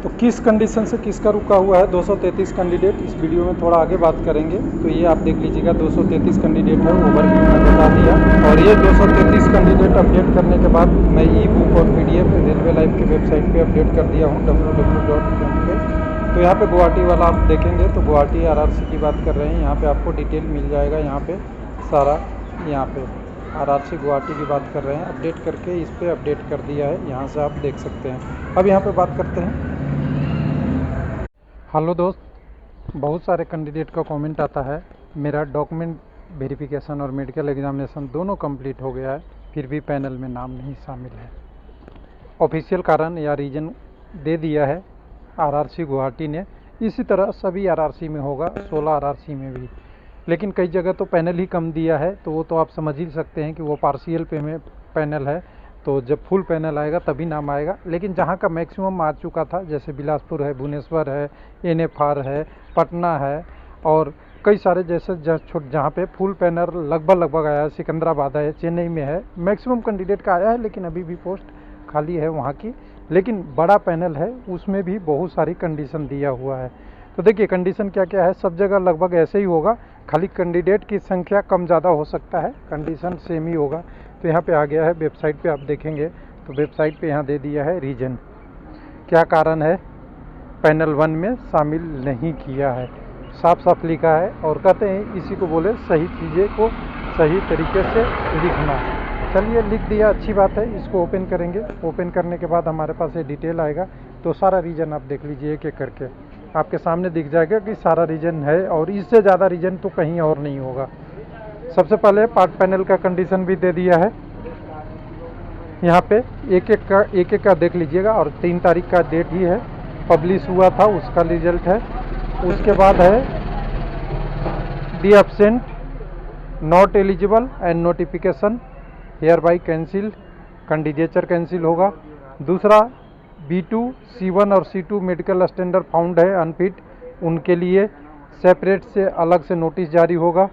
तो किस कंडीशन से किसका रुका हुआ है 233 कैंडिडेट, इस वीडियो में थोड़ा आगे बात करेंगे। तो ये आप देख लीजिएगा 233 कैंडिडेट है, ओवरव्यू में बता दिया। और ये 233 कैंडिडेट अपडेट करने के बाद मैं ई बुक और PDF रेलवे लाइव की वेबसाइट पे अपडेट कर दिया हूँ www.com पे। तो यहाँ पे गुवाहाटी वाला आप देखेंगे तो गुवाहाटी RRC की बात कर रहे हैं, यहाँ पे आपको डिटेल मिल जाएगा। यहाँ पे सारा, यहाँ पे RRC गुवाहाटी की बात कर रहे हैं, अपडेट करके इस पर अपडेट कर दिया है, यहाँ से आप देख सकते हैं। अब यहाँ पे बात करते हैं। हेलो दोस्त, बहुत सारे कैंडिडेट का कमेंट आता है मेरा डॉक्यूमेंट वेरिफिकेशन और मेडिकल एग्जामिनेशन दोनों कंप्लीट हो गया है, फिर भी पैनल में नाम नहीं शामिल है। ऑफिशियल कारण या रीज़न दे दिया है RRC गुवाहाटी ने। इसी तरह सभी RRC में होगा, 16 RRC में भी। लेकिन कई जगह तो पैनल ही कम दिया है, तो वो तो आप समझ ही सकते हैं कि वो पार्शियल पे में पैनल है। तो जब फुल पैनल आएगा तभी नाम आएगा। लेकिन जहाँ का मैक्सिमम आ चुका था, जैसे बिलासपुर है, भुवनेश्वर है, NFR है, पटना है और कई सारे जैसे जहाँ पे फुल पैनल लगभग आया है, सिकंदराबाद है, चेन्नई में है, मैक्सिमम कैंडिडेट का आया है। लेकिन अभी भी पोस्ट खाली है वहाँ की। लेकिन बड़ा पैनल है, उसमें भी बहुत सारी कंडीशन दिया हुआ है। तो देखिए कंडीशन क्या क्या है, सब जगह लगभग ऐसे ही होगा, खाली कैंडिडेट की संख्या कम ज़्यादा हो सकता है, कंडीशन सेम ही होगा। तो यहाँ पे आ गया है वेबसाइट पे, आप देखेंगे तो वेबसाइट पे यहाँ दे दिया है रीजन, क्या कारण है पैनल 1 में शामिल नहीं किया है, साफ साफ लिखा है। और कहते हैं इसी को बोले सही चीज़ें को सही तरीके से लिखना। चलिए लिख दिया, अच्छी बात है। इसको ओपन करेंगे, ओपन करने के बाद हमारे पास ये डिटेल आएगा। तो सारा रीजन आप देख लीजिए एक एक करके, आपके सामने दिख जाएगा कि सारा रीजन है और इससे ज़्यादा रीजन तो कहीं और नहीं होगा। सबसे पहले पार्ट पैनल का कंडीशन भी दे दिया है। यहाँ पे एक एक का देख लीजिएगा। और 3 तारीख का डेट ही है, पब्लिश हुआ था, उसका रिजल्ट है। उसके बाद है the absent not eligible and notification hereby बाई कैंसिल, कैंडिडेचर कैंसिल होगा। दूसरा B2, C1 और C2 मेडिकल स्टैंडर्ड फाउंड है अनफिट, उनके लिए सेपरेट से अलग से नोटिस जारी होगा।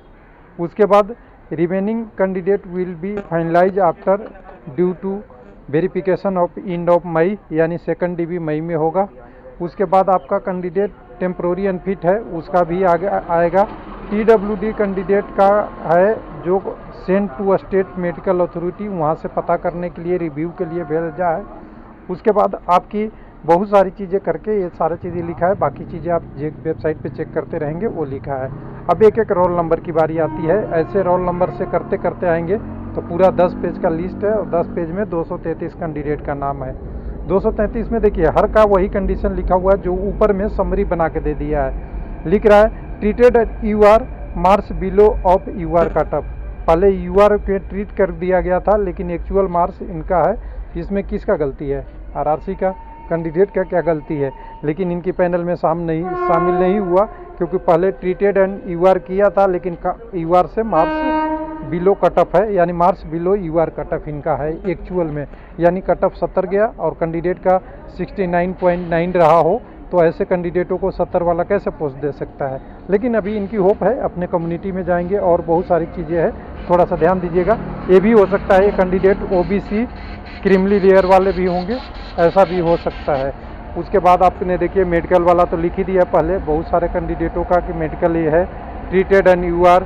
उसके बाद remaining candidate will be finalise after due to verification of end of May, यानी 2 DB मई में होगा। उसके बाद आपका कैंडिडेट टेम्प्रोरी अनफिट है, उसका भी आगे आएगा। TWD कैंडिडेट का है जो send to state medical authority, वहाँ से पता करने के लिए रिव्यू के लिए भेजा है। उसके बाद आपकी बहुत सारी चीज़ें करके ये सारी चीज़ें लिखा है, बाकी चीज़ें आप वेबसाइट पे चेक करते रहेंगे, वो लिखा है। अब एक एक रोल नंबर की बारी आती है। ऐसे रोल नंबर से करते करते आएंगे तो पूरा 10 पेज का लिस्ट है और 10 पेज में 233 कैंडिडेट का नाम है। 233 में देखिए हर का वही कंडीशन लिखा हुआ है जो ऊपर में समरी बना के दे दिया है। लिख रहा है treated UR marks below of UR cut off. पहले UR के ट्रीट कर दिया गया था, लेकिन एक्चुअल मार्क्स इनका है। इसमें किसका गलती है? RRC का, कैंडिडेट का क्या गलती है? लेकिन इनकी पैनल में शामिल नहीं हुआ क्योंकि पहले ट्रीटेड एंड UR किया था, लेकिन UR से मार्क्स बिलो कट ऑफ है, यानी marks below UR cut off इनका है एक्चुअल में, यानी कट ऑफ 70 गया और कैंडिडेट का 69.9 रहा हो। तो ऐसे कैंडिडेटों को 70 वाला कैसे पोस्ट दे सकता है? लेकिन अभी इनकी होप है, अपने कम्युनिटी में जाएंगे और बहुत सारी चीज़ें हैं, थोड़ा सा ध्यान दीजिएगा। ये भी हो सकता है ये कैंडिडेट OBC क्रीमली लेयर वाले भी होंगे, ऐसा भी हो सकता है। उसके बाद आपने देखिए मेडिकल वाला तो लिख ही दिया पहले बहुत सारे कैंडिडेटों का कि मेडिकल ये है treated and UR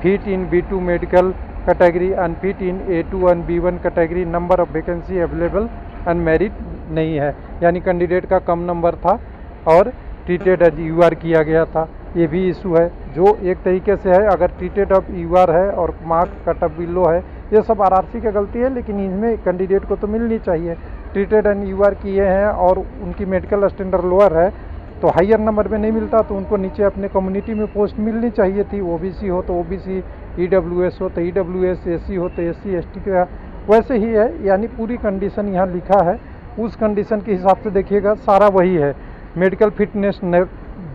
fit in B2 medical category, unfit in A2 and B1 category, number of vacancy available and merit नहीं है, यानी कैंडिडेट का कम नंबर था और ट्रीटेड एज UR किया गया था। ये भी इशू है जो एक तरीके से है। अगर ट्रीटेड ऑफ UR है और मार्क्स कट ऑफ बिलो है, ये सब RRC की गलती है, लेकिन इनमें कैंडिडेट को तो मिलनी चाहिए। ट्रीटेड एंड UR किए हैं और उनकी मेडिकल स्टैंडर्ड लोअर है तो हायर नंबर में नहीं मिलता, तो उनको नीचे अपने कम्युनिटी में पोस्ट मिलनी चाहिए थी। OBC हो तो OBC, EWS हो तो EWS, SC हो तो SC ST का वैसे ही है, यानी पूरी कंडीशन यहाँ लिखा है। उस कंडीशन के हिसाब से देखिएगा सारा वही है। मेडिकल फिटनेस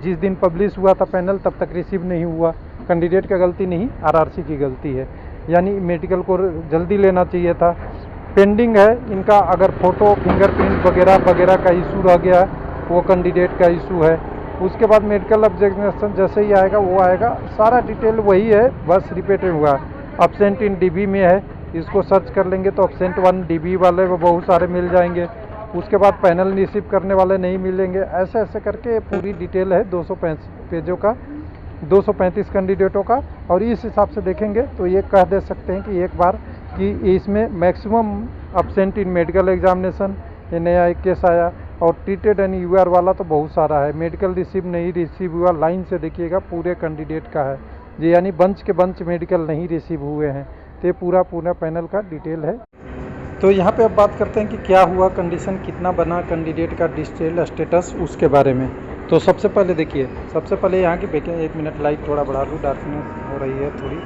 जिस दिन पब्लिश हुआ था पैनल तब तक रिसीव नहीं हुआ, कैंडिडेट का गलती नहीं, RRC की गलती है, यानी मेडिकल को जल्दी लेना चाहिए था। पेंडिंग है इनका, अगर फ़ोटो फिंगरप्रिंट वगैरह का इशू रह गया वो कैंडिडेट का इशू है। उसके बाद मेडिकल एग्जामिनेशन जैसे ही आएगा वो आएगा, सारा डिटेल वही है, बस रिपीटेड हुआ। अब्सेंट इन DB में है, इसको सर्च कर लेंगे तो अब्सेंट 1 DB वाले वो बहुत सारे मिल जाएंगे। उसके बाद पैनल रिसीव करने वाले नहीं मिलेंगे। ऐसे ऐसे करके पूरी डिटेल है 235 पेजों का, 235 कैंडिडेटों का। और इस हिसाब से देखेंगे तो ये कह दे सकते हैं कि एक बार कि इसमें मैक्सिमम अब्सेंट इन मेडिकल एग्जामिनेशन, ये नया एक केस आया। और ट्रीटेड एंड यूआर वाला तो बहुत सारा है। मेडिकल रिसीव नहीं रिसीव हुआ, लाइन से देखिएगा पूरे कैंडिडेट का है जी, यानी बंच के बंच मेडिकल नहीं रिसीव हुए हैं। तो ये पूरा पैनल का डिटेल है। तो यहाँ पे अब बात करते हैं कि क्या हुआ, कंडीशन कितना बना कैंडिडेट का डिटेल स्टेटस, उसके बारे में। तो सबसे पहले देखिए, सबसे पहले यहाँ की देखें, 1 मिनट लाइट थोड़ा बढ़ा लूँ, डार्कनेस हो रही है थोड़ी।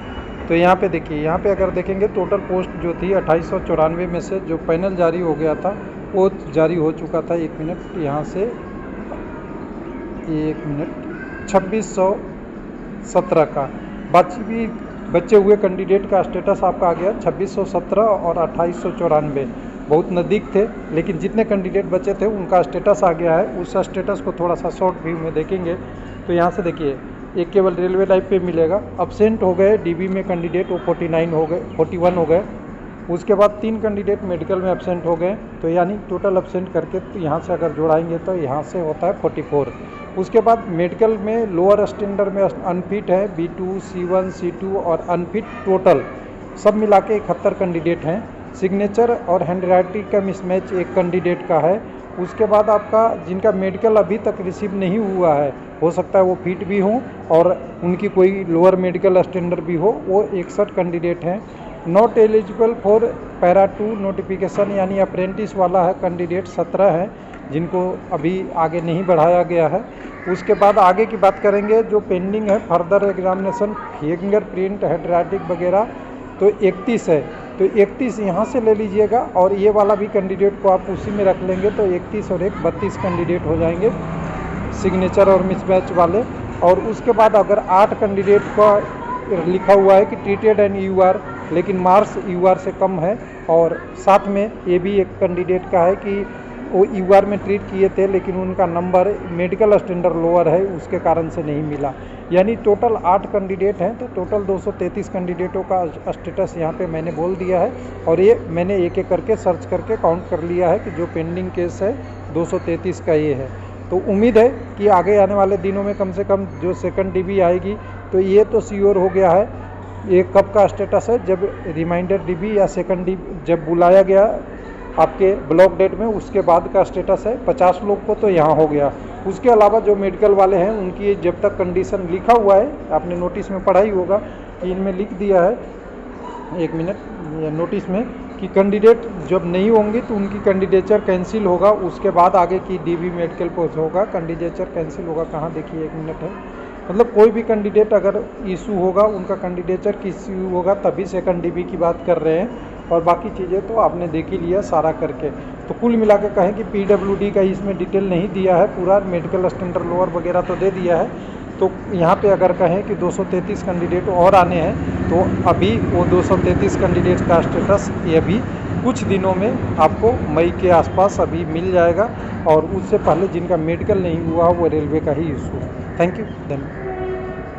तो यहाँ पे देखिए, यहाँ पे अगर देखेंगे टोटल पोस्ट जो थी 2894 में से जो पैनल जारी हो गया था वो जारी हो चुका था। 1 मिनट यहाँ से 1 मिनट 2617 का बचे हुए कैंडिडेट का स्टेटस आपका आ गया 2617 और 2894, बहुत नज़दीक थे। लेकिन जितने कैंडिडेट बचे थे उनका स्टेटस आ गया है। उस स्टेटस को थोड़ा सा शॉर्ट व्यू में देखेंगे तो यहाँ से देखिए, एक केवल रेलवे लाइफ पे मिलेगा। अब्सेंट हो गए डीबी में कैंडिडेट, वो 41 हो गए। उसके बाद 3 कैंडिडेट मेडिकल में एब्सेंट हो गए, तो यानी टोटल एब्सेंट करके तो यहाँ से अगर जोड़ाएंगे तो यहाँ से होता है 44। उसके बाद मेडिकल में लोअर स्टैंडर्ड में अनफिट है B2, C1, C2 और अनफिट टोटल सब मिला के 71 कैंडिडेट हैं। सिग्नेचर और हैंड राइटिंग का मिसमैच एक कैंडिडेट का है। उसके बाद आपका जिनका मेडिकल अभी तक रिसीव नहीं हुआ है, हो सकता है वो फिट भी हों और उनकी कोई लोअर मेडिकल स्टैंडर्ड भी हो, वो 61 कैंडिडेट हैं। Not eligible for para 2 notification यानी अप्रेंटिस वाला है कैंडिडेट 17 है, जिनको अभी आगे नहीं बढ़ाया गया है। उसके बाद आगे की बात करेंगे, जो पेंडिंग है फर्दर एग्जामिनेशन, फिंगरप्रिंट, हैंडराइटिंग वगैरह, तो 31 है। तो 31 यहाँ से ले लीजिएगा और ये वाला भी कैंडिडेट को आप उसी में रख लेंगे, तो 31 और 1 32 कैंडिडेट हो जाएंगे सिग्नेचर और मिसमैच वाले। और उसके बाद अगर 8 कैंडिडेट का लिखा हुआ है कि ट्रीटेड एंड यूआर, लेकिन मार्क्स यूआर से कम है, और साथ में ये भी एक कैंडिडेट का है कि वो यूआर में ट्रीट किए थे लेकिन उनका नंबर मेडिकल स्टैंडर्ड लोअर है, उसके कारण से नहीं मिला। यानी टोटल 8 कैंडिडेट हैं, तो टोटल 233 कैंडिडेटों का स्टेटस यहाँ पे मैंने बोल दिया है। और ये मैंने एक एक करके सर्च करके काउंट कर लिया है कि जो पेंडिंग केस है 233 का ये है। तो उम्मीद है कि आगे आने वाले दिनों में कम से कम जो सेकंड डीबी आएगी, तो ये तो श्योर हो गया है। ये कब का स्टेटस है, जब रिमाइंडर डीबी या सेकंड डीबी जब बुलाया गया आपके ब्लॉक डेट में, उसके बाद का स्टेटस है। 50 लोग को तो यहाँ हो गया। उसके अलावा जो मेडिकल वाले हैं उनकी जब तक कंडीशन लिखा हुआ है, आपने नोटिस में पढ़ा ही होगा कि इनमें लिख दिया है 1 मिनट नोटिस में कि कैंडिडेट जब नहीं होंगे तो उनकी कैंडिडेचर कैंसिल होगा। उसके बाद आगे की डीबी मेडिकल पोस्ट होगा, कैंडिडेचर कैंसिल होगा। कहाँ देखिए 1 मिनट है, मतलब कोई भी कैंडिडेट अगर इशू होगा, उनका कैंडिडेचर इशू होगा तभी सेकंड डीबी की बात कर रहे हैं। और बाकी चीज़ें तो आपने देख ही लिया सारा करके। तो कुल मिला के कहें कि पीडब्ल्यूडी का इसमें डिटेल नहीं दिया है, पूरा मेडिकल स्टैंडर्ड लोअर वगैरह तो दे दिया है। तो यहाँ पे अगर कहें कि 233 कैंडिडेट और आने हैं, तो अभी वो 233 कैंडिडेट का स्टेटस ये अभी कुछ दिनों में आपको मई के आसपास अभी मिल जाएगा। और उससे पहले जिनका मेडिकल नहीं हुआ वो रेलवे का ही इशू है। थैंक यू, धन्यवाद।